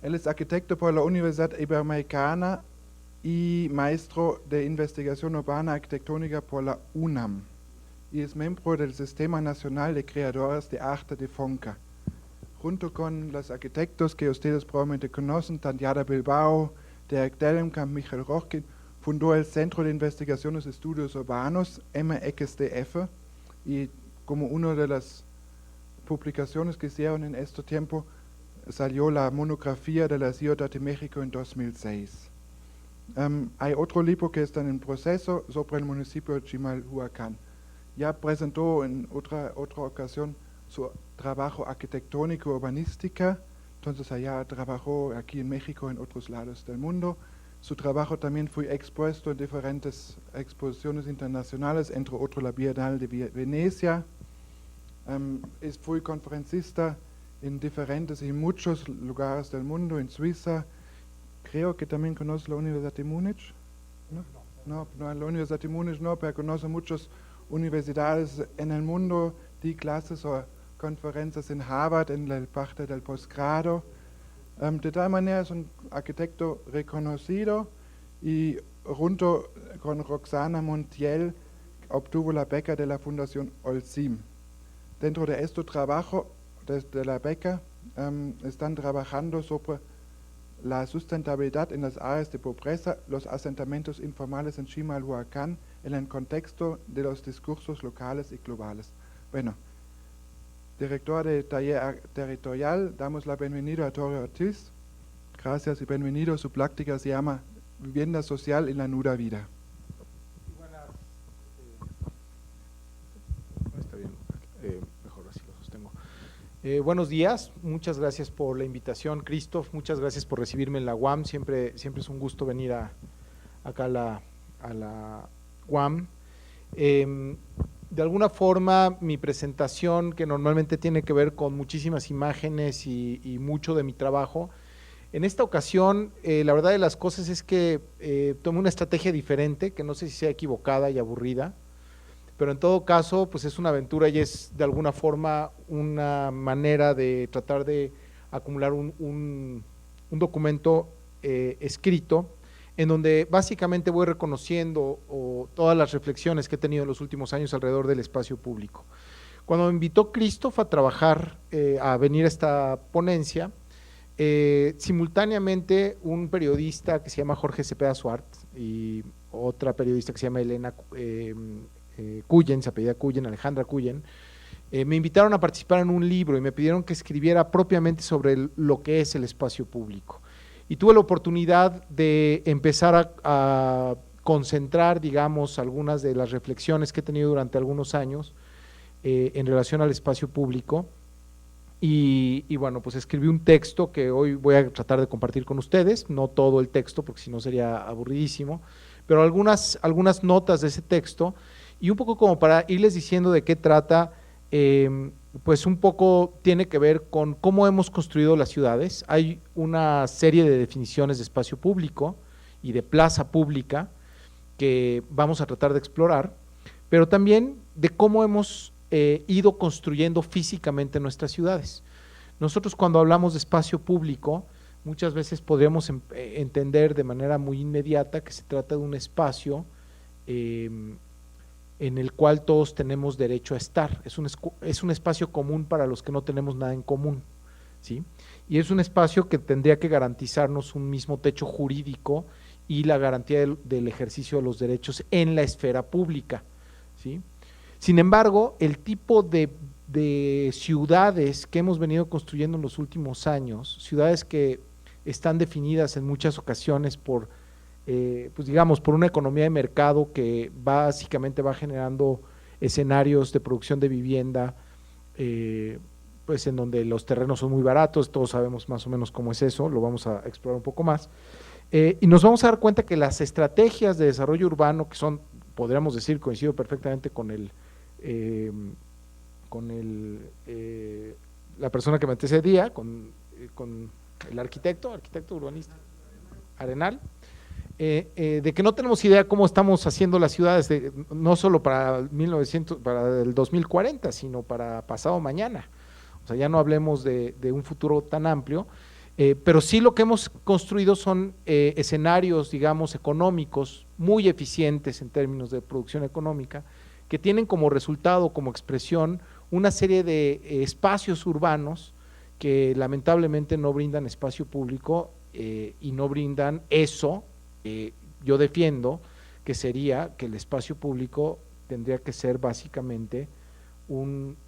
Él es arquitecto por la Universidad Iberoamericana y maestro de investigación urbana arquitectónica por la UNAM. Y es miembro del Sistema Nacional de Creadores de Arte de FONCA. Junto con los arquitectos que ustedes probablemente conocen, Tanyara Bilbao, Derek Dellenkamp, Michael Rochkin, fundó el Centro de Investigaciones y Estudios Urbanos, MXDF, y como una de las publicaciones que hicieron en este tiempo, salió la monografía de la Ciudad de México en 2006. Hay otro libro que está en proceso sobre el municipio de Chimalhuacán. Ya presentó en otra ocasión su trabajo arquitectónico urbanística, entonces allá trabajó aquí en México, en otros lados del mundo. Su trabajo también fue expuesto en diferentes exposiciones internacionales, entre otros la Bienal de Venecia. Fue conferencista en diferentes y muchos lugares del mundo, en Suiza. Creo que también conoce la Universidad de Múnich. No, la Universidad de Múnich no, pero conoce muchas universidades en el mundo, di clases o conferencias en Harvard en la parte del posgrado. De tal manera es un arquitecto reconocido y junto con Roxana Montiel obtuvo la beca de la Fundación Olsim. Dentro de este trabajo, desde la beca, están trabajando sobre la sustentabilidad en las áreas de pobreza, los asentamientos informales en Chimalhuacán, en el contexto de los discursos locales y globales. Bueno, director de taller territorial, damos la bienvenida a Torre Ortiz. Gracias y bienvenido. Su práctica se llama Vivienda Social en la Nuda Vida. Está bien, mejor así lo sostengo. Buenos días, muchas gracias por la invitación, Christoph, muchas gracias por recibirme en la UAM, siempre es un gusto venir acá a la UAM. De alguna forma mi presentación, que normalmente tiene que ver con muchísimas imágenes y mucho de mi trabajo, en esta ocasión la verdad de las cosas es que tomé una estrategia diferente, que no sé si sea equivocada y aburrida, pero en todo caso pues es una aventura y es de alguna forma una manera de tratar de acumular un documento escrito en donde básicamente voy reconociendo todas las reflexiones que he tenido en los últimos años alrededor del espacio público. Cuando me invitó Christoph a trabajar, a venir a esta ponencia, simultáneamente un periodista que se llama Jorge Cepeda Suart y otra periodista que se llama Elena Cuyen, se apellida Cuyen, Alejandra Cuyen, me invitaron a participar en un libro y me pidieron que escribiera propiamente sobre lo que es el espacio público. Y tuve la oportunidad de empezar a concentrar, digamos, algunas de las reflexiones que he tenido durante algunos años en relación al espacio público. Y bueno, pues escribí un texto que hoy voy a tratar de compartir con ustedes, no todo el texto porque si no sería aburridísimo, pero algunas notas de ese texto y un poco como para irles diciendo de qué trata, pues un poco tiene que ver con cómo hemos construido las ciudades. Hay una serie de definiciones de espacio público y de plaza pública que vamos a tratar de explorar, pero también de cómo hemos ido construyendo físicamente nuestras ciudades. Nosotros cuando hablamos de espacio público, muchas veces podríamos entender de manera muy inmediata que se trata de un espacio en el cual todos tenemos derecho a estar. Es un espacio común para los que no tenemos nada en común, ¿sí? Y es un espacio que tendría que garantizarnos un mismo techo jurídico y la garantía del ejercicio de los derechos en la esfera pública, ¿sí? Sin embargo, el tipo de ciudades que hemos venido construyendo en los últimos años, ciudades que están definidas en muchas ocasiones por pues digamos, por una economía de mercado que básicamente va generando escenarios de producción de vivienda, pues en donde los terrenos son muy baratos, todos sabemos más o menos cómo es eso, lo vamos a explorar un poco más, y nos vamos a dar cuenta que las estrategias de desarrollo urbano, que son, podríamos decir, coincido perfectamente con la persona que me antecedía, con el arquitecto urbanista, Arenal, de que no tenemos idea cómo estamos haciendo las ciudades, no solo para el 2040, sino para pasado mañana. O sea, ya no hablemos de un futuro tan amplio. Pero sí lo que hemos construido son escenarios, digamos, económicos muy eficientes en términos de producción económica, que tienen como resultado, como expresión, una serie de espacios urbanos que lamentablemente no brindan espacio público y no brindan eso. Yo defiendo que sería que el espacio público tendría que ser básicamente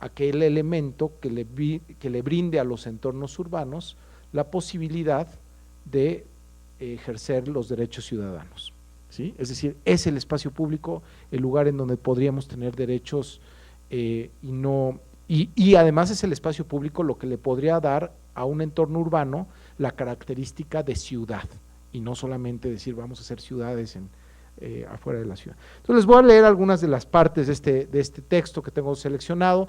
aquel elemento que le brinde a los entornos urbanos la posibilidad de ejercer los derechos ciudadanos, ¿sí? Es decir, es el espacio público el lugar en donde podríamos tener derechos y además es el espacio público lo que le podría dar a un entorno urbano la característica de ciudad y no solamente decir vamos a hacer ciudades afuera de la ciudad. Entonces les voy a leer algunas de las partes de este texto que tengo seleccionado.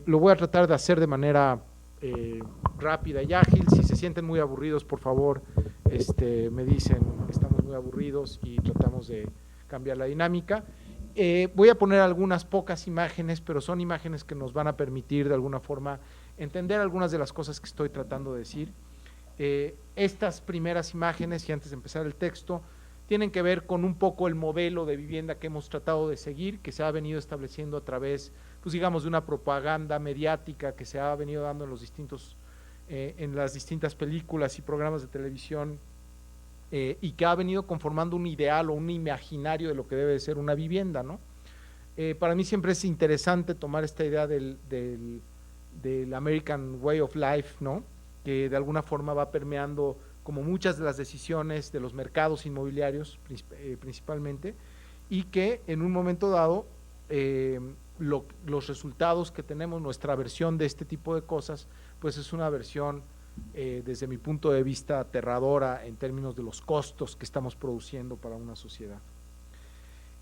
Lo voy a tratar de hacer de manera rápida y ágil. Si se sienten muy aburridos, por favor, me dicen estamos muy aburridos y tratamos de cambiar la dinámica. Voy a poner algunas pocas imágenes, pero son imágenes que nos van a permitir de alguna forma entender algunas de las cosas que estoy tratando de decir. Estas primeras imágenes, y antes de empezar el texto, tienen que ver con un poco el modelo de vivienda que hemos tratado de seguir, que se ha venido estableciendo a través, pues digamos, de una propaganda mediática que se ha venido dando en las distintas películas y programas de televisión y que ha venido conformando un ideal o un imaginario de lo que debe de ser una vivienda, ¿no? Para mí siempre es interesante tomar esta idea del American Way of Life, ¿no? Que de alguna forma va permeando como muchas de las decisiones de los mercados inmobiliarios principalmente, y que en un momento dado los resultados que tenemos, nuestra versión de este tipo de cosas, pues es una versión desde mi punto de vista aterradora en términos de los costos que estamos produciendo para una sociedad.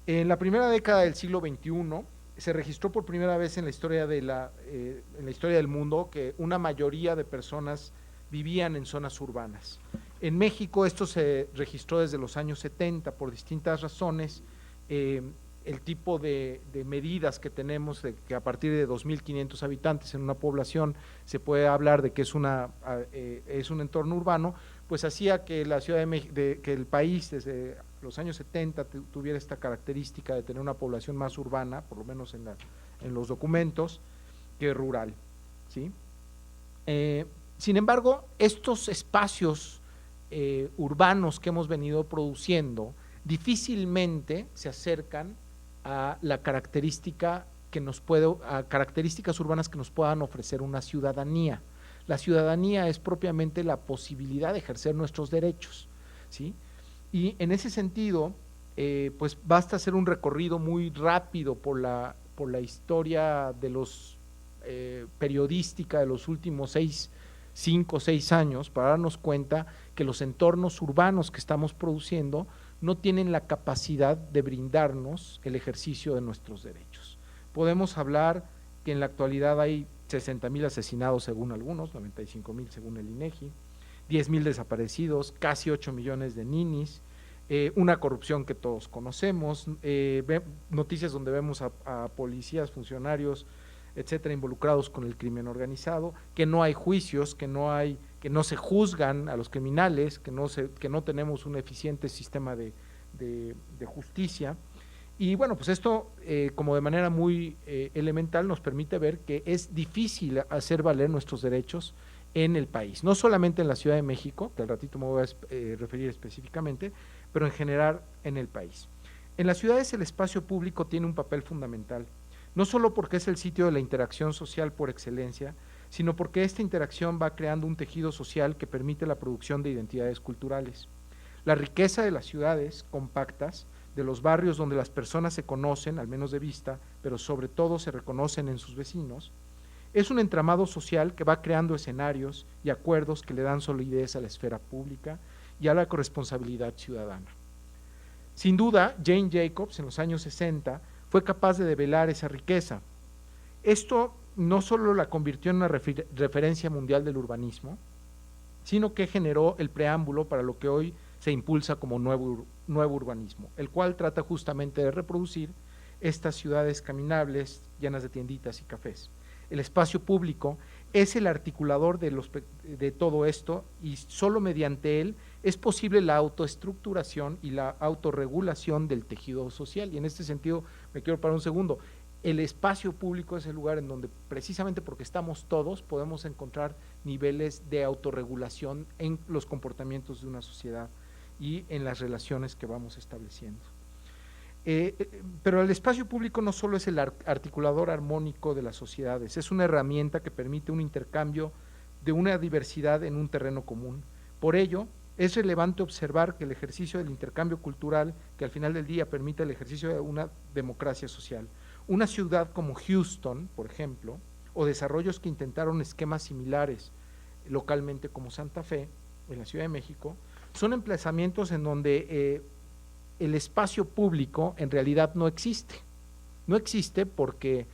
En la primera década del siglo XXI se registró por primera vez en la historia del mundo que una mayoría de personas vivían en zonas urbanas. En México esto se registró desde los años 70 por distintas razones. El tipo de medidas que tenemos, de que a partir de 2.500 habitantes en una población se puede hablar de que es un entorno urbano, pues hacía que la Ciudad que el país desde los años 70 tuviera esta característica de tener una población más urbana, por lo menos en los documentos, que rural, ¿sí? Sin embargo, estos espacios urbanos que hemos venido produciendo difícilmente se acercan a la característica a características urbanas que nos puedan ofrecer una ciudadanía. La ciudadanía es propiamente la posibilidad de ejercer nuestros derechos, ¿sí? Y en ese sentido, pues basta hacer un recorrido muy rápido por la historia de periodística de los últimos 5 o 6 años para darnos cuenta que los entornos urbanos que estamos produciendo no tienen la capacidad de brindarnos el ejercicio de nuestros derechos. Podemos hablar que en la actualidad hay 60,000 asesinados según algunos, 95,000 según el INEGI, 10,000 desaparecidos, casi 8 millones de ninis, una corrupción que todos conocemos, noticias donde vemos a policías, funcionarios, etcétera, involucrados con el crimen organizado, que no hay juicios, que no se juzgan a los criminales, que no tenemos un eficiente sistema de justicia. Y bueno, pues esto como de manera muy elemental nos permite ver que es difícil hacer valer nuestros derechos en el país, no solamente en la Ciudad de México, que al ratito me voy a referir específicamente, pero en general en el país. En las ciudades el espacio público tiene un papel fundamental, no solo porque es el sitio de la interacción social por excelencia, sino porque esta interacción va creando un tejido social que permite la producción de identidades culturales. La riqueza de las ciudades compactas, de los barrios donde las personas se conocen, al menos de vista, pero sobre todo se reconocen en sus vecinos, es un entramado social que va creando escenarios y acuerdos que le dan solidez a la esfera pública y a la corresponsabilidad ciudadana. Sin duda, Jane Jacobs, en los años 60, fue capaz de develar esa riqueza. Esto no solo la convirtió en una referencia mundial del urbanismo, sino que generó el preámbulo para lo que hoy se impulsa como nuevo urbanismo, el cual trata justamente de reproducir estas ciudades caminables llenas de tienditas y cafés. El espacio público es el articulador de todo esto, y solo mediante él es posible la autoestructuración y la autorregulación del tejido social. Y en este sentido, me quiero parar un segundo, el espacio público es el lugar en donde, precisamente porque estamos todos, podemos encontrar niveles de autorregulación en los comportamientos de una sociedad y en las relaciones que vamos estableciendo. Pero el espacio público no solo es el articulador armónico de las sociedades, es una herramienta que permite un intercambio de una diversidad en un terreno común. Por ello, es relevante observar que el ejercicio del intercambio cultural, que al final del día permite el ejercicio de una democracia social, una ciudad como Houston, por ejemplo, o desarrollos que intentaron esquemas similares localmente como Santa Fe, en la Ciudad de México, son emplazamientos en donde el espacio público en realidad no existe. No existe porque,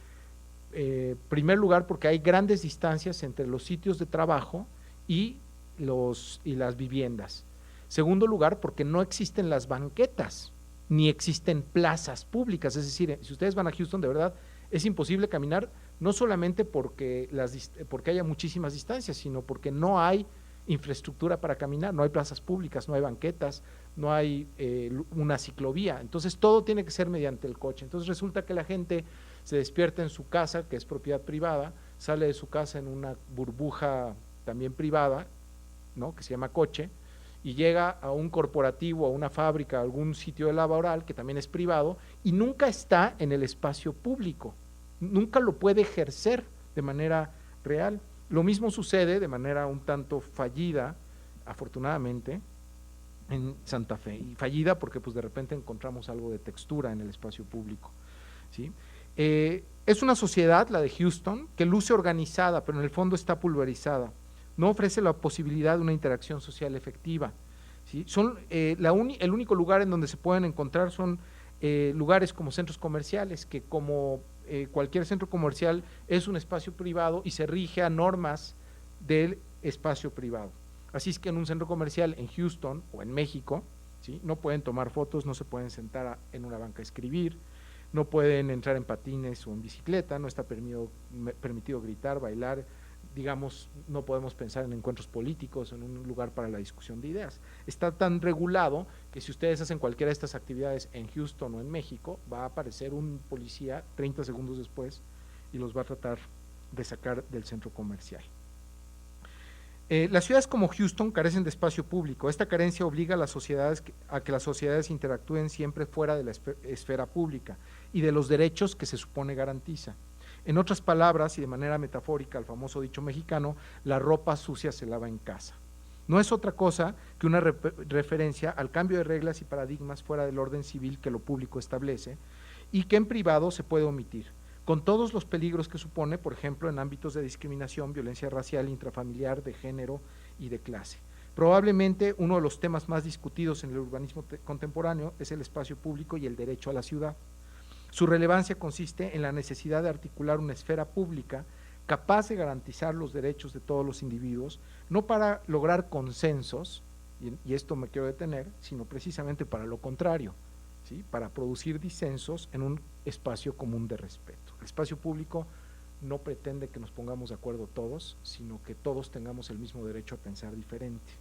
en primer lugar, porque hay grandes distancias entre los sitios de trabajo y las viviendas. Segundo lugar, porque no existen las banquetas, ni existen plazas públicas. Es decir, si ustedes van a Houston, de verdad, es imposible caminar, no solamente porque haya muchísimas distancias, sino porque no hay infraestructura para caminar, no hay plazas públicas, no hay banquetas, no hay una ciclovía. Entonces todo tiene que ser mediante el coche. Entonces resulta que la gente se despierta en su casa, que es propiedad privada, sale de su casa en una burbuja también privada, ¿no?, que se llama coche, y llega a un corporativo, a una fábrica, a algún sitio laboral que también es privado, y nunca está en el espacio público, nunca lo puede ejercer de manera real. Lo mismo sucede de manera un tanto fallida, afortunadamente, en Santa Fe, y fallida porque pues de repente encontramos algo de textura en el espacio público, ¿sí? Es una sociedad, la de Houston, que luce organizada, pero en el fondo está pulverizada, no ofrece la posibilidad de una interacción social efectiva, ¿sí? El único lugar en donde se pueden encontrar son lugares como centros comerciales, que como cualquier centro comercial es un espacio privado y se rige a normas del espacio privado. Así es que en un centro comercial en Houston o en México, ¿sí?, no pueden tomar fotos, no se pueden sentar en una banca a escribir, no pueden entrar en patines o en bicicleta, no está permitido gritar, bailar, digamos, no podemos pensar en encuentros políticos, en un lugar para la discusión de ideas. Está tan regulado que si ustedes hacen cualquiera de estas actividades en Houston o en México, va a aparecer un policía 30 segundos después y los va a tratar de sacar del centro comercial. Las ciudades como Houston carecen de espacio público. Esta carencia obliga a las sociedades a que las sociedades interactúen siempre fuera de la esfera pública y de los derechos que se supone garantiza. En otras palabras, y de manera metafórica, el famoso dicho mexicano, la ropa sucia se lava en casa. No es otra cosa que una referencia al cambio de reglas y paradigmas fuera del orden civil que lo público establece y que en privado se puede omitir, con todos los peligros que supone, por ejemplo, en ámbitos de discriminación, violencia racial, intrafamiliar, de género y de clase. Probablemente uno de los temas más discutidos en el urbanismo contemporáneo es el espacio público y el derecho a la ciudad. Su relevancia consiste en la necesidad de articular una esfera pública capaz de garantizar los derechos de todos los individuos, no para lograr consensos, y esto me quiero detener, sino precisamente para lo contrario, ¿sí?, para producir disensos en un espacio común de respeto. El espacio público no pretende que nos pongamos de acuerdo todos, sino que todos tengamos el mismo derecho a pensar diferente.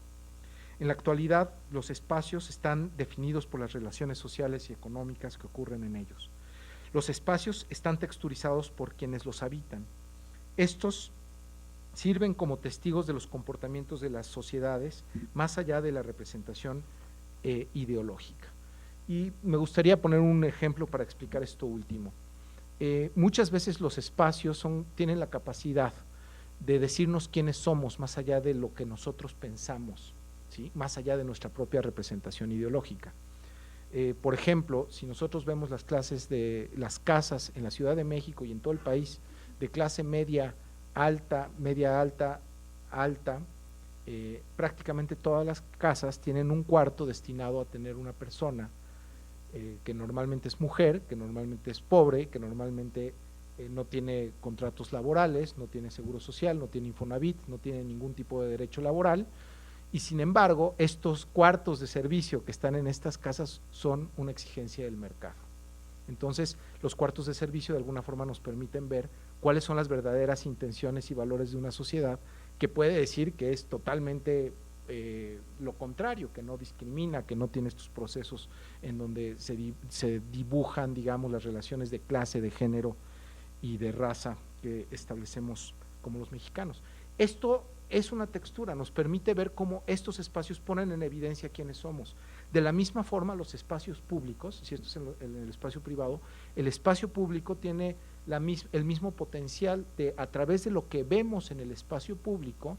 En la actualidad, los espacios están definidos por las relaciones sociales y económicas que ocurren en ellos. Los espacios están texturizados por quienes los habitan. Estos sirven como testigos de los comportamientos de las sociedades, más allá de la representación ideológica. Y me gustaría poner un ejemplo para explicar esto último. Muchas veces los espacios tienen la capacidad de decirnos quiénes somos, más allá de lo que nosotros pensamos, ¿sí?, más allá de nuestra propia representación ideológica. Por ejemplo, si nosotros vemos las casas en la Ciudad de México y en todo el país, de clase media alta, prácticamente todas las casas tienen un cuarto destinado a tener una persona que normalmente es mujer, que normalmente es pobre, que normalmente no tiene contratos laborales, no tiene seguro social, no tiene Infonavit, no tiene ningún tipo de derecho laboral, y sin embargo estos cuartos de servicio que están en estas casas son una exigencia del mercado. Entonces los cuartos de servicio de alguna forma nos permiten ver cuáles son las verdaderas intenciones y valores de una sociedad que puede decir que es totalmente lo contrario, que no discrimina, que no tiene estos procesos en donde se dibujan, digamos, las relaciones de clase, de género y de raza que establecemos como los mexicanos. Esto es una textura, nos permite ver cómo estos espacios ponen en evidencia quiénes somos. De la misma forma, los espacios públicos, si esto es en el espacio privado, el espacio público tiene el mismo potencial de, a través de lo que vemos en el espacio público,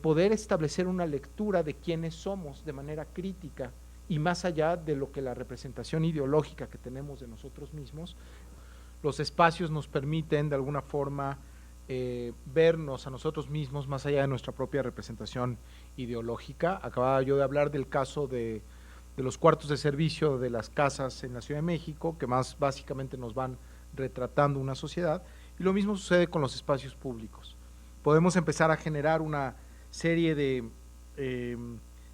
poder establecer una lectura de quiénes somos de manera crítica y más allá de lo que la representación ideológica que tenemos de nosotros mismos. Los espacios nos permiten de alguna forma vernos a nosotros mismos más allá de nuestra propia representación ideológica. Acababa yo de hablar del caso de los cuartos de servicio de las casas en la Ciudad de México, que más básicamente nos van retratando una sociedad, y lo mismo sucede con los espacios públicos. Podemos empezar a generar una serie de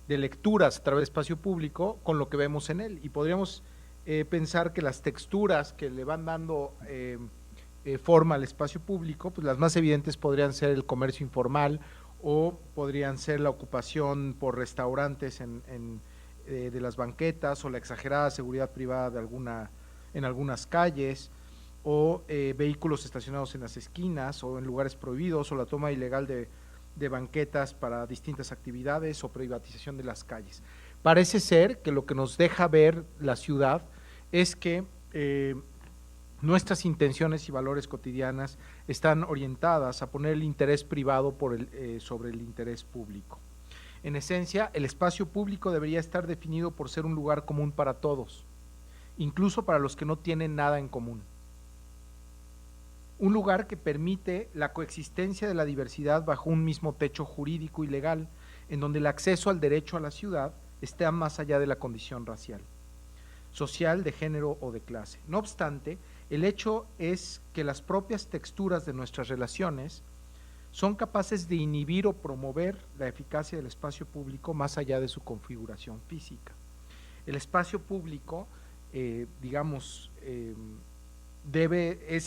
lecturas a través del espacio público con lo que vemos en él, y podríamos pensar que las texturas que le van dando forma al espacio público, pues las más evidentes podrían ser el comercio informal o podrían ser la ocupación por restaurantes de las banquetas o la exagerada seguridad privada en algunas calles o vehículos estacionados en las esquinas o en lugares prohibidos o la toma ilegal de banquetas para distintas actividades o privatización de las calles. Parece ser que lo que nos deja ver la ciudad es que nuestras intenciones y valores cotidianas están orientadas a poner el interés privado sobre el interés público. En esencia, el espacio público debería estar definido por ser un lugar común para todos, incluso para los que no tienen nada en común. Un lugar que permite la coexistencia de la diversidad bajo un mismo techo jurídico y legal, en donde el acceso al derecho a la ciudad está más allá de la condición racial, social, de género o de clase. No obstante, el hecho es que las propias texturas de nuestras relaciones son capaces de inhibir o promover la eficacia del espacio público más allá de su configuración física. El espacio público, es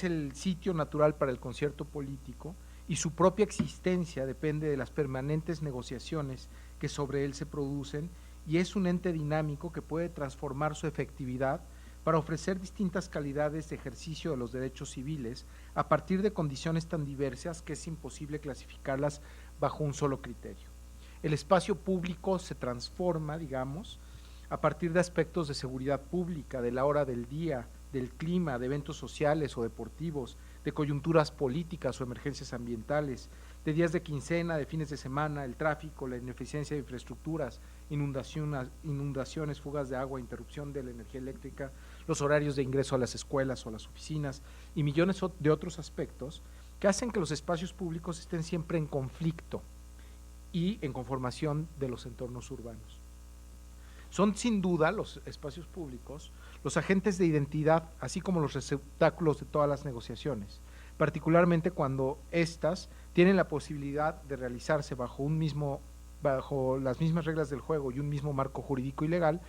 el sitio natural para el concierto político y su propia existencia depende de las permanentes negociaciones que sobre él se producen y es un ente dinámico que puede transformar su efectividad para ofrecer distintas calidades de ejercicio de los derechos civiles a partir de condiciones tan diversas que es imposible clasificarlas bajo un solo criterio. El espacio público se transforma, a partir de aspectos de seguridad pública, de la hora del día, del clima, de eventos sociales o deportivos, de coyunturas políticas o emergencias ambientales, de días de quincena, de fines de semana, el tráfico, la ineficiencia de infraestructuras, inundaciones, fugas de agua, interrupción de la energía eléctrica, los horarios de ingreso a las escuelas o a las oficinas y millones de otros aspectos que hacen que los espacios públicos estén siempre en conflicto y en conformación de los entornos urbanos. Son sin duda los espacios públicos los agentes de identidad, así como los receptáculos de todas las negociaciones, particularmente cuando éstas tienen la posibilidad de realizarse bajo las mismas reglas del juego y un mismo marco jurídico y legal.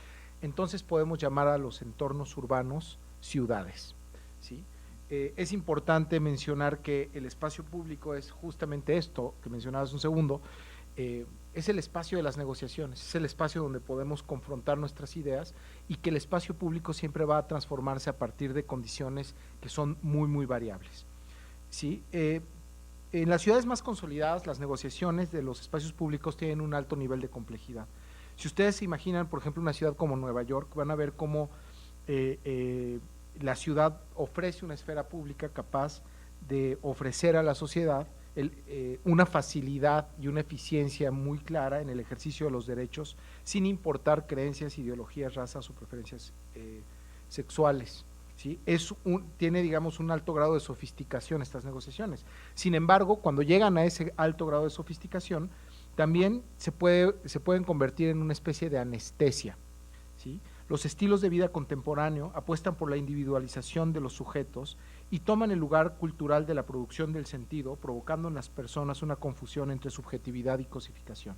Entonces podemos llamar a los entornos urbanos ciudades, ¿sí? Es importante mencionar que el espacio público es justamente esto que mencionabas un segundo, es el espacio de las negociaciones, es el espacio donde podemos confrontar nuestras ideas y que el espacio público siempre va a transformarse a partir de condiciones que son muy, muy variables, ¿sí? En las ciudades más consolidadas, las negociaciones de los espacios públicos tienen un alto nivel de complejidad. Si ustedes se imaginan, por ejemplo, una ciudad como Nueva York, van a ver cómo la ciudad ofrece una esfera pública capaz de ofrecer a la sociedad una facilidad y una eficiencia muy clara en el ejercicio de los derechos, sin importar creencias, ideologías, razas o preferencias sexuales, ¿sí? Tiene, un alto grado de sofisticación estas negociaciones. Sin embargo, cuando llegan a ese alto grado de sofisticación, también se pueden convertir en una especie de anestesia, ¿sí? Los estilos de vida contemporáneo apuestan por la individualización de los sujetos y toman el lugar cultural de la producción del sentido, provocando en las personas una confusión entre subjetividad y cosificación.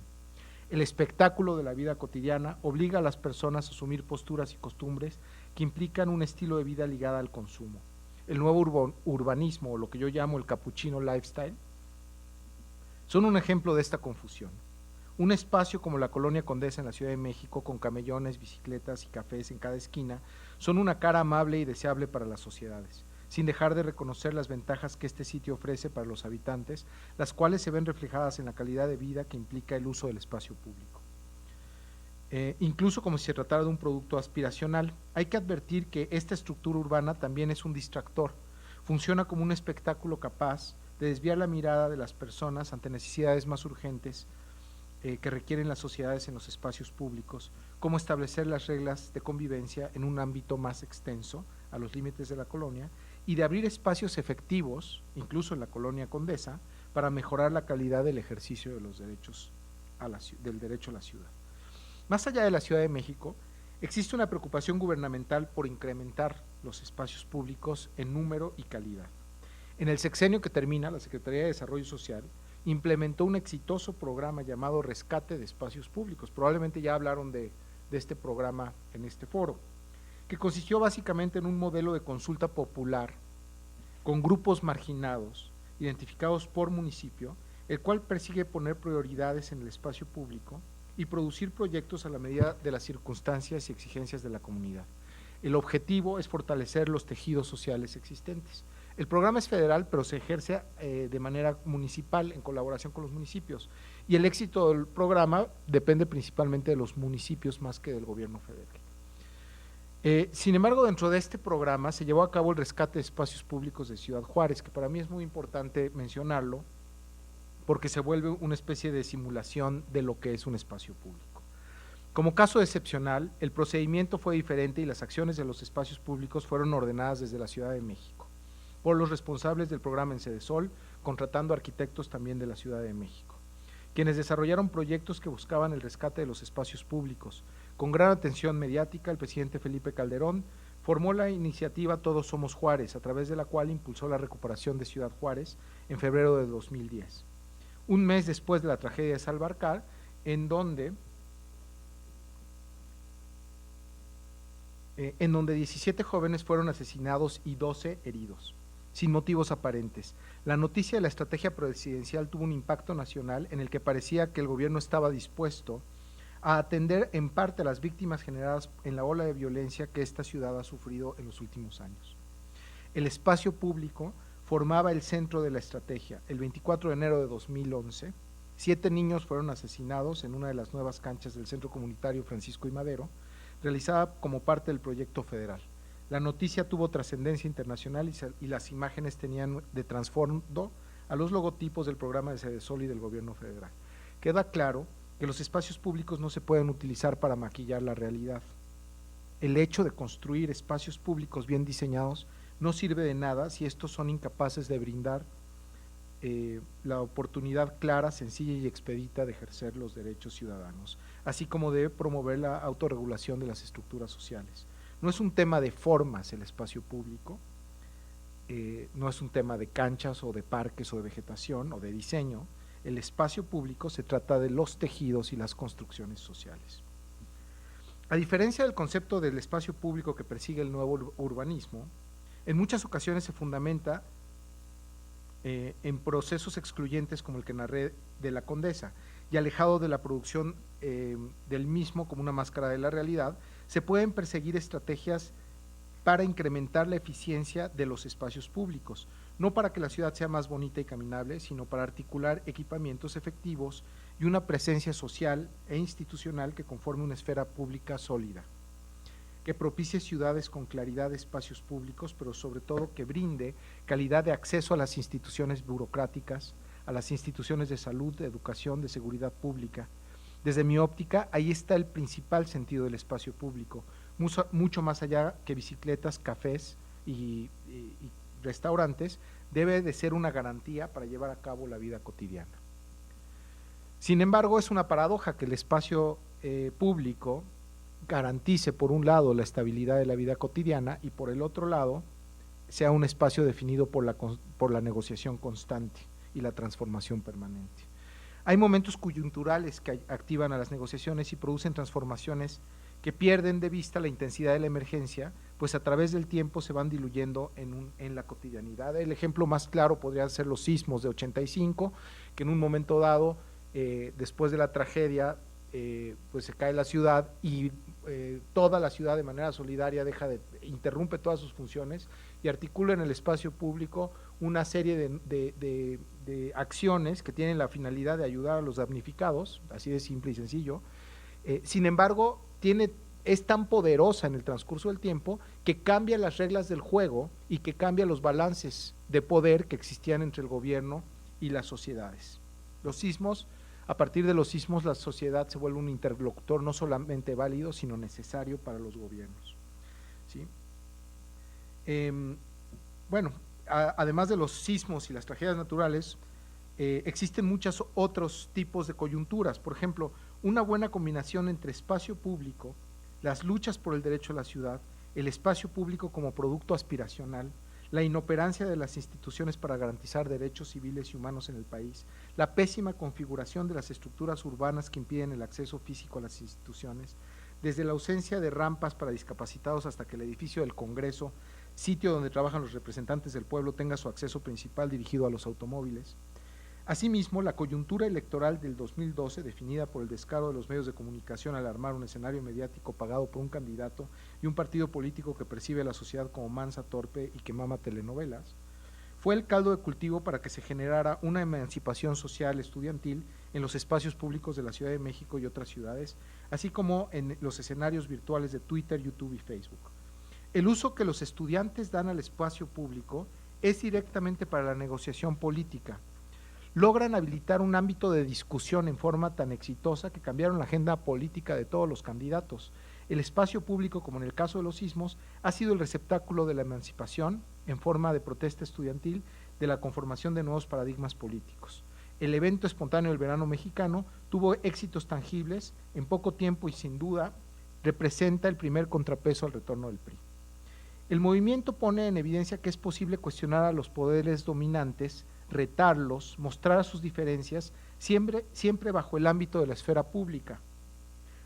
El espectáculo de la vida cotidiana obliga a las personas a asumir posturas y costumbres que implican un estilo de vida ligado al consumo. el nuevo urbanismo, o lo que yo llamo el capuchino lifestyle, son un ejemplo de esta confusión. Un espacio como la Colonia Condesa en la Ciudad de México, con camellones, bicicletas y cafés en cada esquina, son una cara amable y deseable para las sociedades, sin dejar de reconocer las ventajas que este sitio ofrece para los habitantes, las cuales se ven reflejadas en la calidad de vida que implica el uso del espacio público. Incluso como si se tratara de un producto aspiracional, hay que advertir que esta estructura urbana también es un distractor, funciona como un espectáculo capaz de desviar la mirada de las personas ante necesidades más urgentes que requieren las sociedades en los espacios públicos, como establecer las reglas de convivencia en un ámbito más extenso a los límites de la colonia y de abrir espacios efectivos, incluso en la Colonia Condesa, para mejorar la calidad del ejercicio de los derechos del derecho a la ciudad. Más allá de la Ciudad de México, existe una preocupación gubernamental por incrementar los espacios públicos en número y calidad. En el sexenio que termina, la Secretaría de Desarrollo Social implementó un exitoso programa llamado Rescate de Espacios Públicos. Probablemente ya hablaron de este programa en este foro, que consistió básicamente en un modelo de consulta popular con grupos marginados, identificados por municipio, el cual persigue poner prioridades en el espacio público y producir proyectos a la medida de las circunstancias y exigencias de la comunidad. El objetivo es fortalecer los tejidos sociales existentes. El programa es federal, pero se ejerce de manera municipal en colaboración con los municipios, y el éxito del programa depende principalmente de los municipios más que del gobierno federal. Sin embargo, dentro de este programa se llevó a cabo el rescate de espacios públicos de Ciudad Juárez, que para mí es muy importante mencionarlo, porque se vuelve una especie de simulación de lo que es un espacio público. Como caso excepcional, el procedimiento fue diferente y las acciones de los espacios públicos fueron ordenadas desde la Ciudad de México, por los responsables del programa en Sedesol, contratando arquitectos también de la Ciudad de México, quienes desarrollaron proyectos que buscaban el rescate de los espacios públicos. Con gran atención mediática, el presidente Felipe Calderón formó la iniciativa Todos Somos Juárez, a través de la cual impulsó la recuperación de Ciudad Juárez en febrero de 2010. Un mes después de la tragedia de Salvarcar, en donde 17 jóvenes fueron asesinados y 12 heridos, sin motivos aparentes. La noticia de la estrategia presidencial tuvo un impacto nacional en el que parecía que el gobierno estaba dispuesto a atender en parte a las víctimas generadas en la ola de violencia que esta ciudad ha sufrido en los últimos años. El espacio público formaba el centro de la estrategia. El 24 de enero de 2011, 7 niños fueron asesinados en una de las nuevas canchas del Centro Comunitario Francisco I. Madero, realizada como parte del proyecto federal. La noticia tuvo trascendencia internacional y las imágenes tenían de trasfondo a los logotipos del programa de Sedesol y del gobierno federal. Queda claro que los espacios públicos no se pueden utilizar para maquillar la realidad. El hecho de construir espacios públicos bien diseñados no sirve de nada si estos son incapaces de brindar la oportunidad clara, sencilla y expedita de ejercer los derechos ciudadanos, así como de promover la autorregulación de las estructuras sociales. No es un tema de formas el espacio público, no es un tema de canchas o de parques o de vegetación o de diseño. El espacio público se trata de los tejidos y las construcciones sociales. A diferencia del concepto del espacio público que persigue el nuevo urbanismo, en muchas ocasiones se fundamenta en procesos excluyentes como el que narré de la Condesa, y alejado de la producción del mismo como una máscara de la realidad, se pueden perseguir estrategias para incrementar la eficiencia de los espacios públicos, no para que la ciudad sea más bonita y caminable, sino para articular equipamientos efectivos y una presencia social e institucional que conforme una esfera pública sólida, que propicie ciudades con claridad de espacios públicos, pero sobre todo que brinde calidad de acceso a las instituciones burocráticas, a las instituciones de salud, de educación, de seguridad pública. Desde mi óptica, ahí está el principal sentido del espacio público, mucho más allá que bicicletas, cafés y restaurantes, debe de ser una garantía para llevar a cabo la vida cotidiana. Sin embargo, es una paradoja que el espacio público garantice por un lado la estabilidad de la vida cotidiana y por el otro lado sea un espacio definido por la negociación constante y la transformación permanente. Hay momentos coyunturales que activan a las negociaciones y producen transformaciones que pierden de vista la intensidad de la emergencia, pues a través del tiempo se van diluyendo en la cotidianidad. El ejemplo más claro podría ser los sismos de 85, que en un momento dado, después de la tragedia, pues se cae la ciudad y toda la ciudad de manera solidaria interrumpe todas sus funciones y articula en el espacio público una serie de acciones que tienen la finalidad de ayudar a los damnificados, así de simple y sencillo. Sin embargo, es tan poderosa en el transcurso del tiempo que cambia las reglas del juego y que cambia los balances de poder que existían entre el gobierno y las sociedades. Los sismos, a partir de los sismos, la sociedad se vuelve un interlocutor no solamente válido, sino necesario para los gobiernos, ¿sí? Bueno, además de los sismos y las tragedias naturales, existen muchos otros tipos de coyunturas. Por ejemplo, una buena combinación entre espacio público, las luchas por el derecho a la ciudad, el espacio público como producto aspiracional, la inoperancia de las instituciones para garantizar derechos civiles y humanos en el país, la pésima configuración de las estructuras urbanas que impiden el acceso físico a las instituciones, desde la ausencia de rampas para discapacitados hasta que el edificio del Congreso, sitio donde trabajan los representantes del pueblo, tenga su acceso principal dirigido a los automóviles. Asimismo, la coyuntura electoral del 2012, definida por el descaro de los medios de comunicación al armar un escenario mediático pagado por un candidato y un partido político que percibe a la sociedad como mansa, torpe y que mama telenovelas, fue el caldo de cultivo para que se generara una emancipación social estudiantil en los espacios públicos de la Ciudad de México y otras ciudades, así como en los escenarios virtuales de Twitter, YouTube y Facebook. El uso que los estudiantes dan al espacio público es directamente para la negociación política. Logran habilitar un ámbito de discusión en forma tan exitosa que cambiaron la agenda política de todos los candidatos. El espacio público, como en el caso de los sismos, ha sido el receptáculo de la emancipación en forma de protesta estudiantil, de la conformación de nuevos paradigmas políticos. El evento espontáneo del verano mexicano tuvo éxitos tangibles en poco tiempo y sin duda representa el primer contrapeso al retorno del PRI. El movimiento pone en evidencia que es posible cuestionar a los poderes dominantes, retarlos, mostrar sus diferencias, siempre bajo el ámbito de la esfera pública.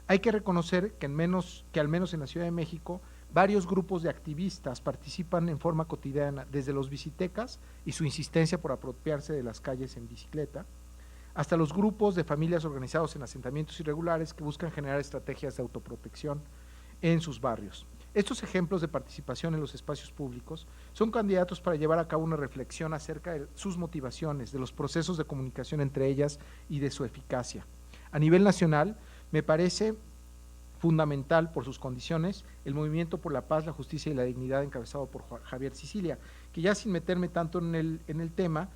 Hay que reconocer que al menos en la Ciudad de México, varios grupos de activistas participan en forma cotidiana, desde los visitecas y su insistencia por apropiarse de las calles en bicicleta, hasta los grupos de familias organizados en asentamientos irregulares que buscan generar estrategias de autoprotección en sus barrios. Estos ejemplos de participación en los espacios públicos son candidatos para llevar a cabo una reflexión acerca de sus motivaciones, de los procesos de comunicación entre ellas y de su eficacia. A nivel nacional, me parece fundamental por sus condiciones el Movimiento por la Paz, la Justicia y la Dignidad encabezado por Javier Sicilia, que ya sin meterme tanto en el tema,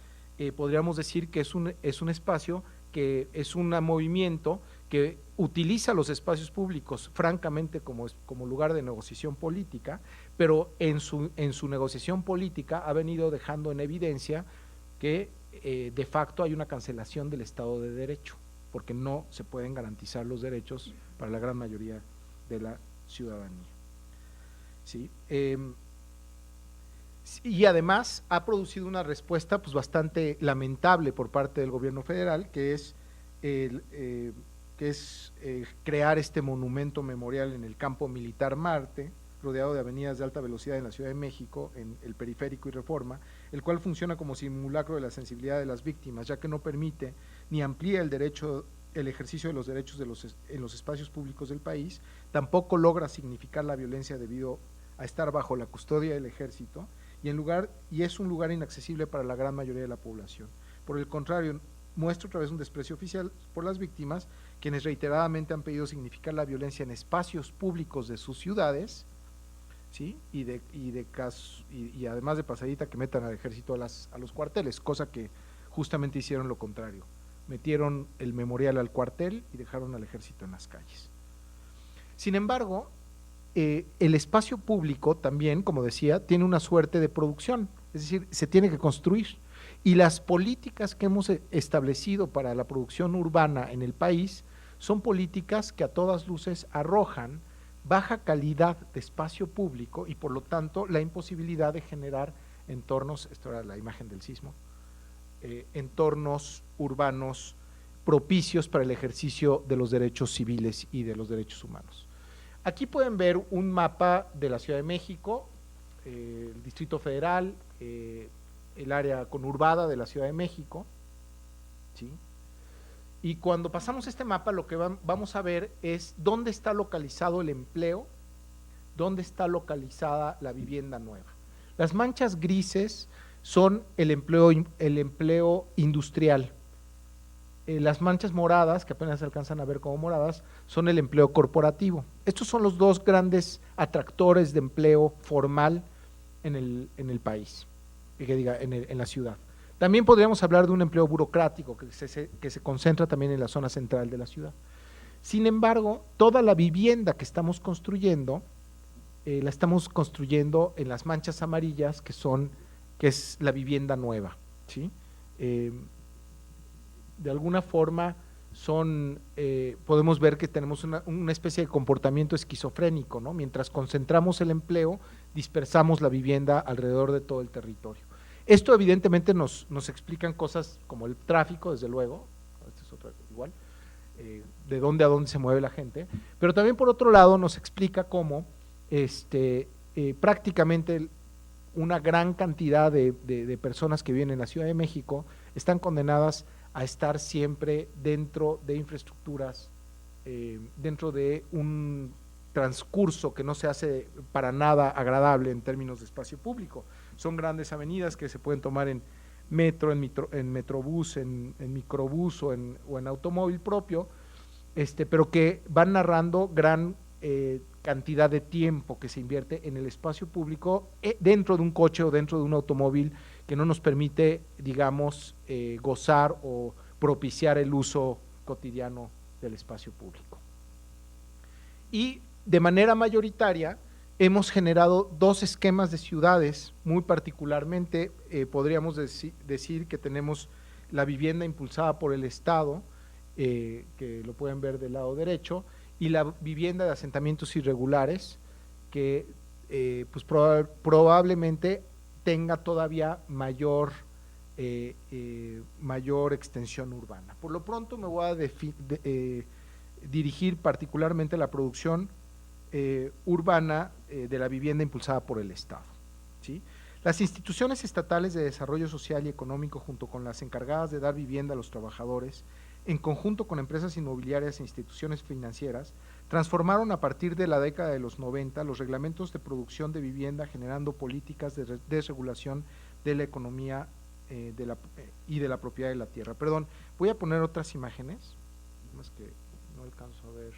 podríamos decir que es un espacio que es un movimiento que utiliza los espacios públicos francamente como lugar de negociación política, pero en su negociación política ha venido dejando en evidencia que de facto hay una cancelación del Estado de Derecho, porque no se pueden garantizar los derechos para la gran mayoría de la ciudadanía. ¿Sí? Y además ha producido una respuesta pues bastante lamentable por parte del gobierno federal, que es crear este monumento memorial en el campo militar Marte, rodeado de avenidas de alta velocidad en la Ciudad de México, en el Periférico y Reforma, el cual funciona como simulacro de la sensibilidad de las víctimas, ya que no permite ni amplía el ejercicio de los derechos en los espacios públicos del país, tampoco logra significar la violencia debido a estar bajo la custodia del ejército, y es un lugar inaccesible para la gran mayoría de la población. Por el contrario, muestra otra vez un desprecio oficial por las víctimas, quienes reiteradamente han pedido significar la violencia en espacios públicos de sus ciudades, ¿sí? y además de pasadita que metan al ejército a los cuarteles, cosa que justamente hicieron lo contrario, metieron el memorial al cuartel y dejaron al ejército en las calles. Sin embargo, el espacio público también, como decía, tiene una suerte de producción, es decir, se tiene que construir. Y las políticas que hemos establecido para la producción urbana en el país son políticas que a todas luces arrojan baja calidad de espacio público y por lo tanto la imposibilidad de generar entornos, esto era la imagen del sismo, entornos urbanos propicios para el ejercicio de los derechos civiles y de los derechos humanos. Aquí pueden ver un mapa de la Ciudad de México, el Distrito Federal, el área conurbada de la Ciudad de México, ¿sí? Y cuando pasamos este mapa, lo que vamos a ver es dónde está localizado el empleo, dónde está localizada la vivienda nueva. Las manchas grises son el empleo industrial. Las manchas moradas, que apenas se alcanzan a ver como moradas, son el empleo corporativo. Estos son los dos grandes atractores de empleo formal en el país, en la ciudad. También podríamos hablar de un empleo burocrático que se concentra también en la zona central de la ciudad. Sin embargo, toda la vivienda que estamos construyendo, la estamos construyendo en las manchas amarillas, que es la vivienda nueva, ¿sí? De alguna forma podemos ver que tenemos una especie de comportamiento esquizofrénico, ¿no? Mientras concentramos el empleo, dispersamos la vivienda alrededor de todo el territorio. Esto evidentemente nos explican cosas como el tráfico, desde luego, esto es otra igual, de dónde a dónde se mueve la gente, pero también por otro lado nos explica cómo prácticamente una gran cantidad de personas que viven en la Ciudad de México están condenadas a estar siempre dentro de infraestructuras, dentro de un transcurso que no se hace para nada agradable en términos de espacio público. Son grandes avenidas que se pueden tomar en metro, en metrobús, en microbús o en automóvil propio, pero que van narrando gran cantidad de tiempo que se invierte en el espacio público dentro de un coche o dentro de un automóvil que no nos permite, digamos, gozar o propiciar el uso cotidiano del espacio público. Y de manera mayoritaria hemos generado dos esquemas de ciudades, muy particularmente podríamos decir que tenemos la vivienda impulsada por el Estado, que lo pueden ver del lado derecho, y la vivienda de asentamientos irregulares, que pues probablemente tenga todavía mayor extensión urbana. Por lo pronto me voy a dirigir particularmente a la producción urbana de la vivienda impulsada por el Estado, ¿sí? Las instituciones estatales de desarrollo social y económico, junto con las encargadas de dar vivienda a los trabajadores, en conjunto con empresas inmobiliarias e instituciones financieras, transformaron a partir de la década de los 90 los reglamentos de producción de vivienda, generando políticas de desregulación de la economía y de la propiedad de la tierra. Perdón, voy a poner otras imágenes, más que no alcanzo a ver,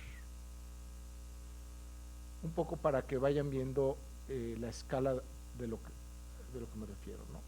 un poco para que vayan viendo la escala de lo que me refiero, ¿no?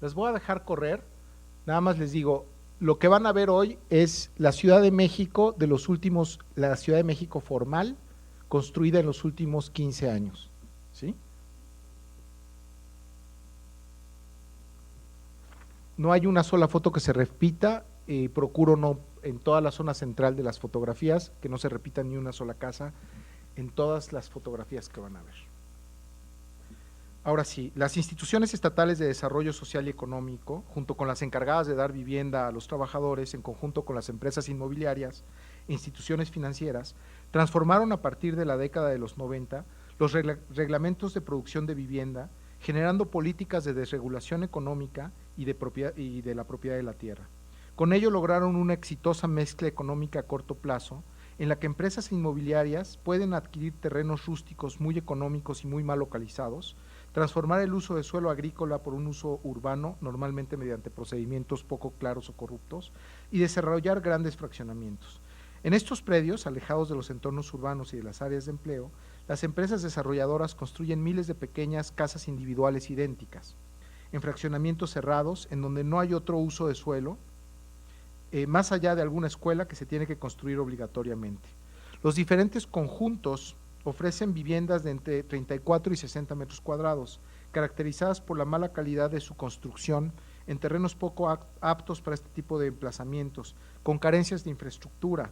Las voy a dejar correr, nada más les digo, lo que van a ver hoy es la Ciudad de México la Ciudad de México formal, construida en los últimos 15 años, ¿sí? No hay una sola foto que se repita, procuro no, en toda la zona central de las fotografías, que no se repita ni una sola casa, en todas las fotografías que van a ver. Ahora sí, las instituciones estatales de desarrollo social y económico, junto con las encargadas de dar vivienda a los trabajadores, en conjunto con las empresas inmobiliarias e instituciones financieras, transformaron a partir de la década de los 90 los reglamentos de producción de vivienda, generando políticas de desregulación económica y de la propiedad de la tierra. Con ello lograron una exitosa mezcla económica a corto plazo, en la que empresas inmobiliarias pueden adquirir terrenos rústicos muy económicos y muy mal localizados, transformar el uso de suelo agrícola por un uso urbano, normalmente mediante procedimientos poco claros o corruptos, y desarrollar grandes fraccionamientos. En estos predios, alejados de los entornos urbanos y de las áreas de empleo, las empresas desarrolladoras construyen miles de pequeñas casas individuales idénticas, en fraccionamientos cerrados, en donde no hay otro uso de suelo, más allá de alguna escuela que se tiene que construir obligatoriamente. Los diferentes conjuntos ofrecen viviendas de entre 34 y 60 metros cuadrados, caracterizadas por la mala calidad de su construcción en terrenos poco aptos para este tipo de emplazamientos, con carencias de infraestructura.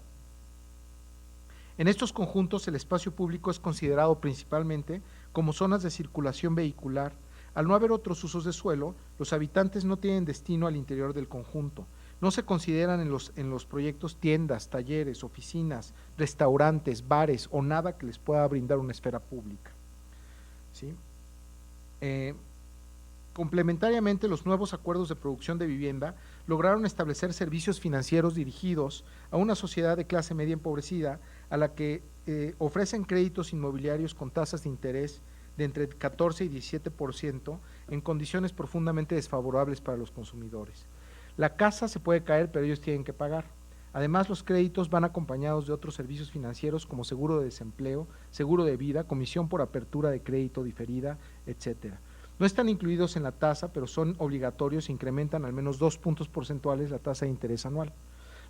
En estos conjuntos el espacio público es considerado principalmente como zonas de circulación vehicular. Al no haber otros usos de suelo, los habitantes no tienen destino al interior del conjunto. No se consideran en los proyectos tiendas, talleres, oficinas, restaurantes, bares o nada que les pueda brindar una esfera pública. ¿Sí? Complementariamente, los nuevos acuerdos de producción de vivienda lograron establecer servicios financieros dirigidos a una sociedad de clase media empobrecida a la que ofrecen créditos inmobiliarios con tasas de interés de entre 14 y 17% en condiciones profundamente desfavorables para los consumidores. La casa se puede caer, pero ellos tienen que pagar. Además, los créditos van acompañados de otros servicios financieros como seguro de desempleo, seguro de vida, comisión por apertura de crédito diferida, etcétera. No están incluidos en la tasa, pero son obligatorios e incrementan al menos 2 puntos porcentuales la tasa de interés anual.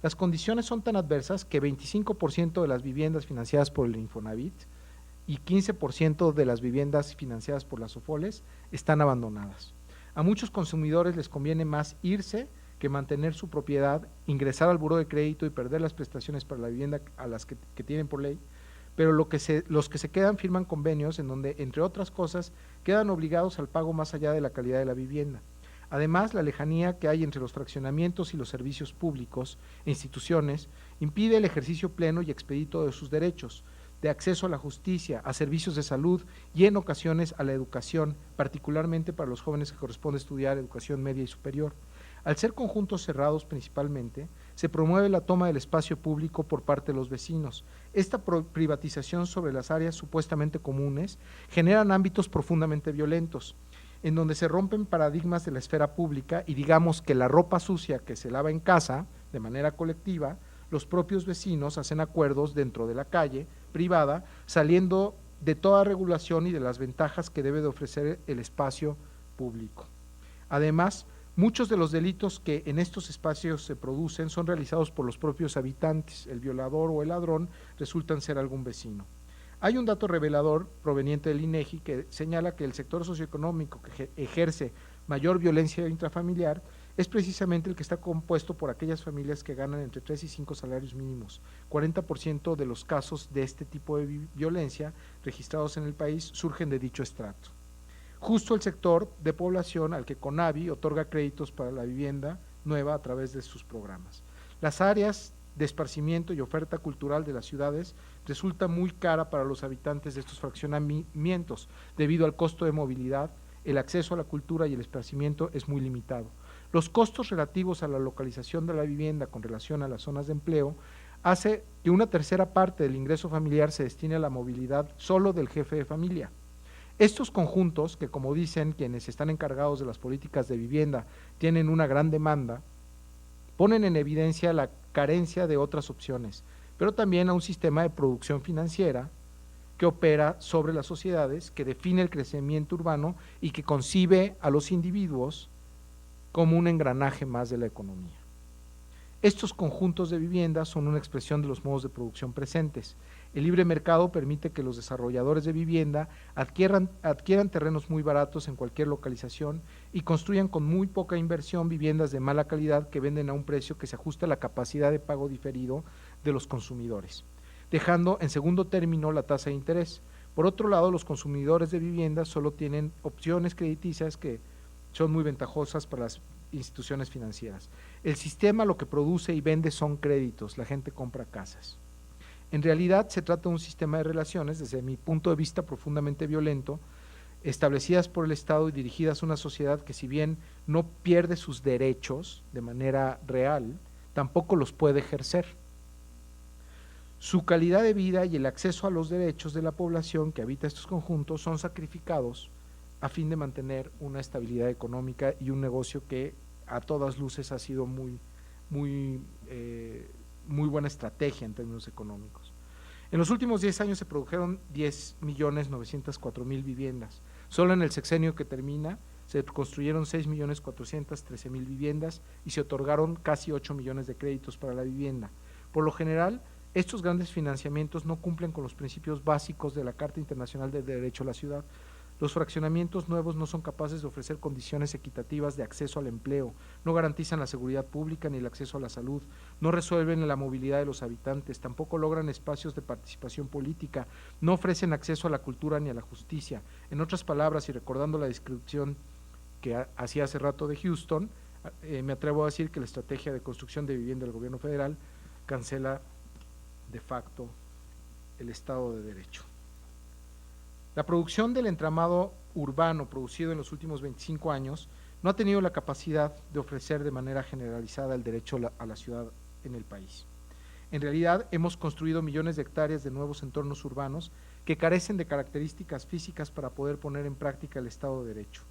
Las condiciones son tan adversas que 25% de las viviendas financiadas por el Infonavit y 15% de las viviendas financiadas por las OFOLES están abandonadas. A muchos consumidores les conviene más irse que mantener su propiedad, ingresar al buró de crédito y perder las prestaciones para la vivienda a las que tienen por ley, pero los que se quedan firman convenios en donde, entre otras cosas, quedan obligados al pago más allá de la calidad de la vivienda. Además, la lejanía que hay entre los fraccionamientos y los servicios públicos e instituciones impide el ejercicio pleno y expedito de sus derechos, de acceso a la justicia, a servicios de salud y en ocasiones a la educación, particularmente para los jóvenes que corresponde estudiar educación media y superior. Al ser conjuntos cerrados principalmente, se promueve la toma del espacio público por parte de los vecinos. Esta privatización sobre las áreas supuestamente comunes generan ámbitos profundamente violentos, en donde se rompen paradigmas de la esfera pública y digamos que la ropa sucia que se lava en casa, de manera colectiva, los propios vecinos hacen acuerdos dentro de la calle privada, saliendo de toda regulación y de las ventajas que debe de ofrecer el espacio público. Además, muchos de los delitos que en estos espacios se producen son realizados por los propios habitantes. El violador o el ladrón resultan ser algún vecino. Hay un dato revelador proveniente del INEGI que señala que el sector socioeconómico que ejerce mayor violencia intrafamiliar es precisamente el que está compuesto por aquellas familias que ganan entre 3 y 5 salarios mínimos. 40% de los casos de este tipo de violencia registrados en el país surgen de dicho estrato. Justo el sector de población al que CONAVI otorga créditos para la vivienda nueva a través de sus programas. Las áreas de esparcimiento y oferta cultural de las ciudades resulta muy cara para los habitantes de estos fraccionamientos debido al costo de movilidad, el acceso a la cultura y el esparcimiento es muy limitado. Los costos relativos a la localización de la vivienda con relación a las zonas de empleo hace que una tercera parte del ingreso familiar se destine a la movilidad solo del jefe de familia. Estos conjuntos, que como dicen quienes están encargados de las políticas de vivienda, tienen una gran demanda, ponen en evidencia la carencia de otras opciones, pero también a un sistema de producción financiera que opera sobre las sociedades, que define el crecimiento urbano y que concibe a los individuos como un engranaje más de la economía. Estos conjuntos de viviendas son una expresión de los modos de producción presentes. El libre mercado permite que los desarrolladores de vivienda adquieran terrenos muy baratos en cualquier localización y construyan con muy poca inversión viviendas de mala calidad que venden a un precio que se ajusta a la capacidad de pago diferido de los consumidores, dejando en segundo término la tasa de interés. Por otro lado, los consumidores de vivienda solo tienen opciones crediticias que son muy ventajosas para las instituciones financieras. El sistema lo que produce y vende son créditos, la gente compra casas. En realidad se trata de un sistema de relaciones, desde mi punto de vista profundamente violento, establecidas por el Estado y dirigidas a una sociedad que si bien no pierde sus derechos de manera real, tampoco los puede ejercer. Su calidad de vida y el acceso a los derechos de la población que habita estos conjuntos son sacrificados a fin de mantener una estabilidad económica y un negocio que a todas luces ha sido muy buena estrategia en términos económicos. En los últimos 10 años se produjeron 10.904.000 viviendas. Solo en el sexenio que termina se construyeron 6.413.000 viviendas y se otorgaron casi 8 millones de créditos para la vivienda. Por lo general, estos grandes financiamientos no cumplen con los principios básicos de la Carta Internacional del Derecho a la Ciudad. Los fraccionamientos nuevos no son capaces de ofrecer condiciones equitativas de acceso al empleo, no garantizan la seguridad pública ni el acceso a la salud, no resuelven la movilidad de los habitantes, tampoco logran espacios de participación política, no ofrecen acceso a la cultura ni a la justicia. En otras palabras, y recordando la descripción que hacía hace rato de Houston, me atrevo a decir que la estrategia de construcción de vivienda del gobierno federal cancela de facto el Estado de Derecho. La producción del entramado urbano producido en los últimos 25 años no ha tenido la capacidad de ofrecer de manera generalizada el derecho a la ciudad en el país. En realidad, hemos construido millones de hectáreas de nuevos entornos urbanos que carecen de características físicas para poder poner en práctica el Estado de Derecho.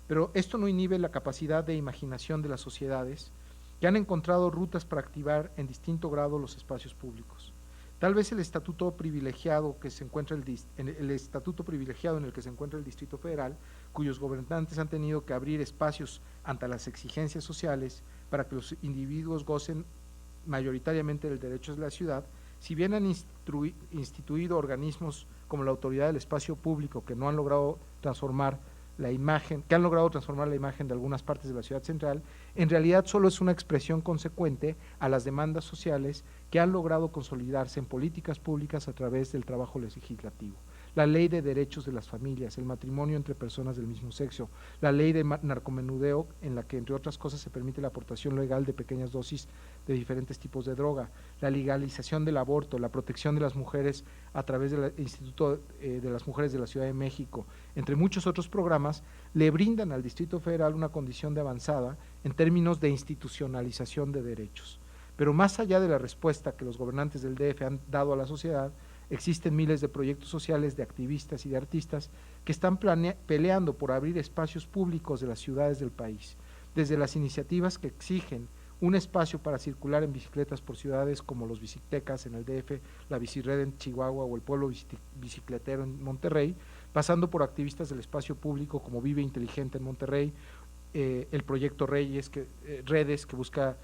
Pero esto no inhibe la capacidad de imaginación de las sociedades que han encontrado rutas para activar en distinto grado los espacios públicos. Tal vez el estatuto privilegiado que se encuentra el estatuto privilegiado en el que se encuentra el Distrito Federal, cuyos gobernantes han tenido que abrir espacios ante las exigencias sociales para que los individuos gocen mayoritariamente del derecho de la ciudad, si bien han instituido organismos como la Autoridad del Espacio Público que han logrado transformar la imagen de algunas partes de la ciudad central, en realidad solo es una expresión consecuente a las demandas sociales que han logrado consolidarse en políticas públicas a través del trabajo legislativo. La ley de derechos de las familias, el matrimonio entre personas del mismo sexo, la ley de narcomenudeo, en la que entre otras cosas se permite la aportación legal de pequeñas dosis de diferentes tipos de droga, la legalización del aborto, la protección de las mujeres a través del Instituto de las Mujeres de la Ciudad de México, entre muchos otros programas, le brindan al Distrito Federal una condición de avanzada en términos de institucionalización de derechos. Pero más allá de la respuesta que los gobernantes del DF han dado a la sociedad, existen miles de proyectos sociales de activistas y de artistas que están peleando por abrir espacios públicos de las ciudades del país, desde las iniciativas que exigen un espacio para circular en bicicletas por ciudades como los Bicitecas en el DF, la Bicirred en Chihuahua o el Pueblo Bicicletero en Monterrey, pasando por activistas del espacio público como Vive Inteligente en Monterrey, el proyecto Redes que busca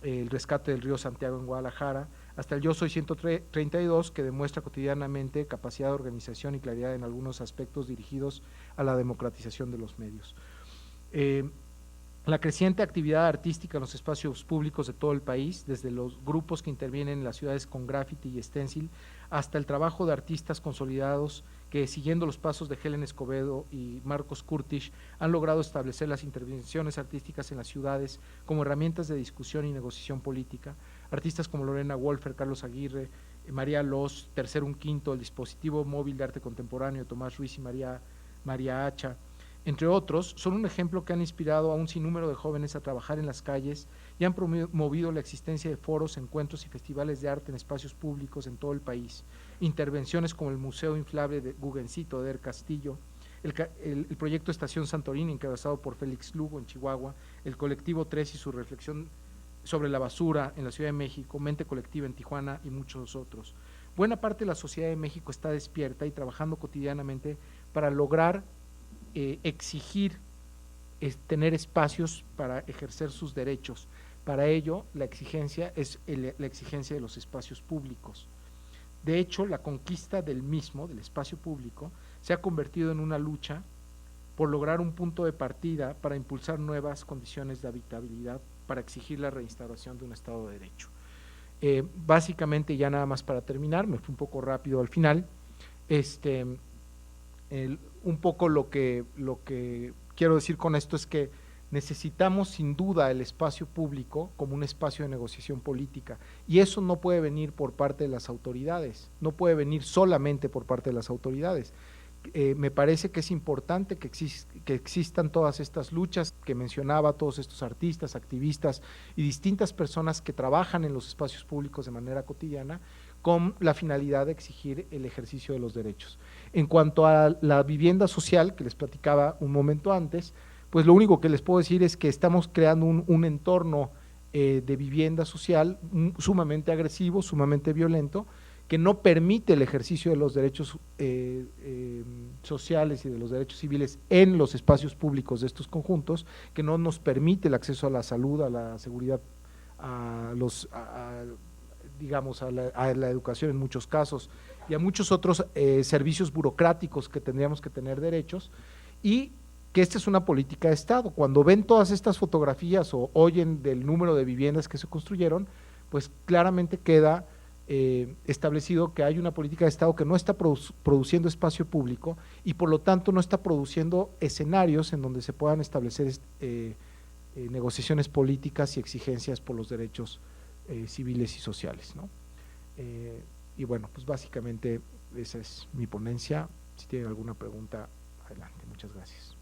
el rescate del río Santiago en Guadalajara, hasta el Yo Soy 132 que demuestra cotidianamente capacidad de organización y claridad en algunos aspectos dirigidos a la democratización de los medios. La creciente actividad artística en los espacios públicos de todo el país, desde los grupos que intervienen en las ciudades con graffiti y stencil, hasta el trabajo de artistas consolidados que, siguiendo los pasos de Helen Escobedo y Marcos Curtis, han logrado establecer las intervenciones artísticas en las ciudades como herramientas de discusión y negociación política. Artistas como Lorena Wolfer, Carlos Aguirre, María Los, Tercero un Quinto, el Dispositivo Móvil de Arte Contemporáneo, Tomás Ruiz y María Hacha, entre otros, son un ejemplo que han inspirado a un sinnúmero de jóvenes a trabajar en las calles y han promovido la existencia de foros, encuentros y festivales de arte en espacios públicos en todo el país. Intervenciones como el Museo Inflable de Guggencito de Castillo, el proyecto Estación Santorini, encabezado por Félix Lugo en Chihuahua, el colectivo 3 y su reflexión sobre la basura en la Ciudad de México, Mente Colectiva en Tijuana y muchos otros. Buena parte de la sociedad de México está despierta y trabajando cotidianamente para lograr exigir tener espacios para ejercer sus derechos. Para ello, la exigencia es la exigencia de los espacios públicos. De hecho, la conquista del espacio público, se ha convertido en una lucha por lograr un punto de partida para impulsar nuevas condiciones de habitabilidad, para exigir la reinstauración de un Estado de Derecho. Básicamente, ya nada más para terminar, me fui un poco rápido al final, un poco lo que quiero decir con esto es que necesitamos sin duda el espacio público como un espacio de negociación política, y eso no puede venir por parte de las autoridades, no puede venir solamente por parte de las autoridades. Me parece que es importante que existan todas estas luchas que mencionaba, todos estos artistas, activistas y distintas personas que trabajan en los espacios públicos de manera cotidiana, con la finalidad de exigir el ejercicio de los derechos. En cuanto a la vivienda social, que les platicaba un momento antes, pues lo único que les puedo decir es que estamos creando un entorno de vivienda social sumamente agresivo, sumamente violento, que no permite el ejercicio de los derechos sociales y de los derechos civiles en los espacios públicos de estos conjuntos, que no nos permite el acceso a la salud, a la seguridad, digamos, a la educación en muchos casos, y a muchos otros servicios burocráticos que tendríamos que tener derechos, y que esta es una política de Estado. Cuando ven todas estas fotografías o oyen del número de viviendas que se construyeron, pues claramente queda establecido que hay una política de Estado que no está produciendo espacio público y por lo tanto no está produciendo escenarios en donde se puedan establecer negociaciones políticas y exigencias por los derechos civiles y sociales, ¿no? Y bueno, pues básicamente esa es mi ponencia. Si tienen alguna pregunta, adelante. Muchas gracias.